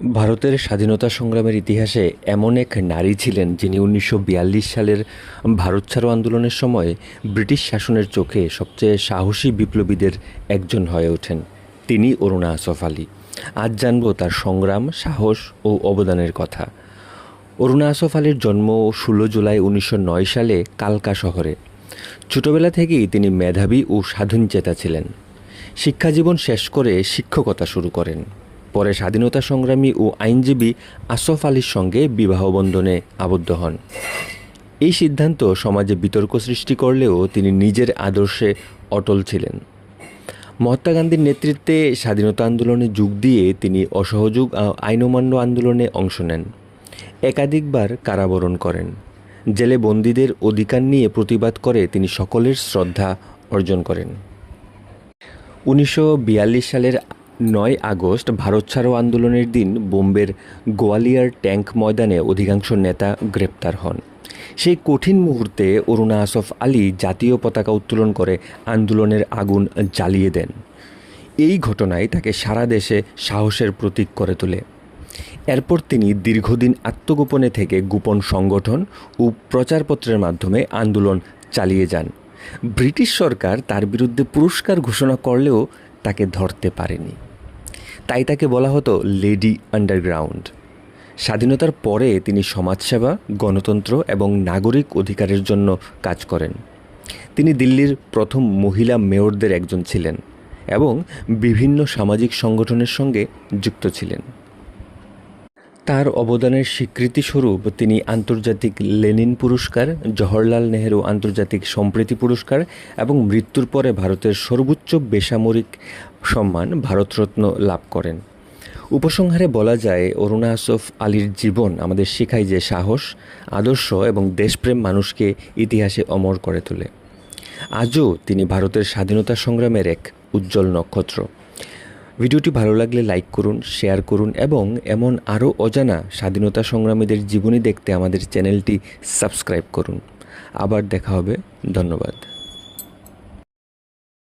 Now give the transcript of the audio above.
ভারতের স্বাধীনতা সংগ্রামের ইতিহাসে এমন এক নারী ছিলেন যিনি ১৯৪২ সালের ভারত ছাড়ো আন্দোলনের সময় ব্রিটিশ শাসনের চোখে সবচেয়ে সাহসী বিপ্লবীদের একজন হয়ে ওঠেন। তিনি অরুণা আসফ আলী। আজ জানব তার সংগ্রাম, সাহস ও অবদানের কথা। অরুণা আসফ আলীর জন্ম ১৬ জুলাই ১৯০৯ সালে কালকা শহরে। ছোটবেলা থেকেই তিনি মেধাবী ও স্বাধীনচেতা ছিলেন। শিক্ষাজীবন শেষ করে শিক্ষকতা শুরু করেন। পরে স্বাধীনতা সংগ্রামী ও আইনজীবী আসফ আলীর সঙ্গে বিবাহ বন্ধনে আবদ্ধ হন। এই সিদ্ধান্ত সমাজে বিতর্ক সৃষ্টি করলেও তিনি নিজের আদর্শে অটল ছিলেন। মহাত্মা গান্ধীর নেতৃত্বে স্বাধীনতা আন্দোলনে যোগ দিয়ে তিনি অসহযোগ আইন অমান্য আন্দোলনে অংশ নেন। একাধিকবার কারাবরণ করেন। জেলে বন্দীদের অধিকার নিয়ে প্রতিবাদ করে তিনি সকলের শ্রদ্ধা অর্জন করেন। ১৯৪২ সালের ৯ আগস্ট ভারত ছাড়ো আন্দোলনের দিন বোম্বের গোয়ালিয়র ট্যাঙ্ক ময়দানে অধিকাংশ নেতা গ্রেপ্তার হন। সেই কঠিন মুহূর্তে অরুণা আসফ আলী জাতীয় পতাকা উত্তোলন করে আন্দোলনের আগুন জ্বালিয়ে দেন। এই ঘটনায় তাকে সারা দেশে সাহসের প্রতীক করে তোলে। এরপর তিনি দীর্ঘদিন আত্মগোপনে থেকে গোপন সংগঠন ও প্রচারপত্রের মাধ্যমে আন্দোলন চালিয়ে যান। ব্রিটিশ সরকার তার বিরুদ্ধে পুরস্কার ঘোষণা করলেও তাকে ধরতে পারেনি। তাই তাকে বলা হতো লেডি আন্ডারগ্রাউন্ড। স্বাধীনতার পরে তিনি সমাজসেবা, গণতন্ত্র এবং নাগরিক অধিকারের জন্য কাজ করেন। তিনি দিল্লির প্রথম মহিলা মেয়রদের একজন ছিলেন এবং বিভিন্ন সামাজিক সংগঠনের সঙ্গে যুক্ত ছিলেন। তার অবদানের স্বীকৃতিস্বরূপ তিনি আন্তর্জাতিক লেনিন পুরস্কার, জওহরলাল নেহেরু আন্তর্জাতিক সম্প্রীতি পুরস্কার এবং মৃত্যুর পরে ভারতের সর্বোচ্চ বেসামরিক সম্মান ভারতরত্ন লাভ করেন। উপসংহারে বলা যায়, অরুণা আসফ আলীর জীবন আমাদের শেখায় যে সাহস, আদর্শ এবং দেশপ্রেম মানুষকে ইতিহাসে অমর করে তোলে। আজও তিনি ভারতের স্বাধীনতা সংগ্রামের এক উজ্জ্বল নক্ষত্র। ভিডিওটি ভালো লাগলে লাইক করুন, শেয়ার করুন এবং এমন আরও অজানা স্বাধীনতা সংগ্রামীদের জীবনী দেখতে আমাদের চ্যানেলটি সাবস্ক্রাইব করুন। আবার দেখা হবে। ধন্যবাদ।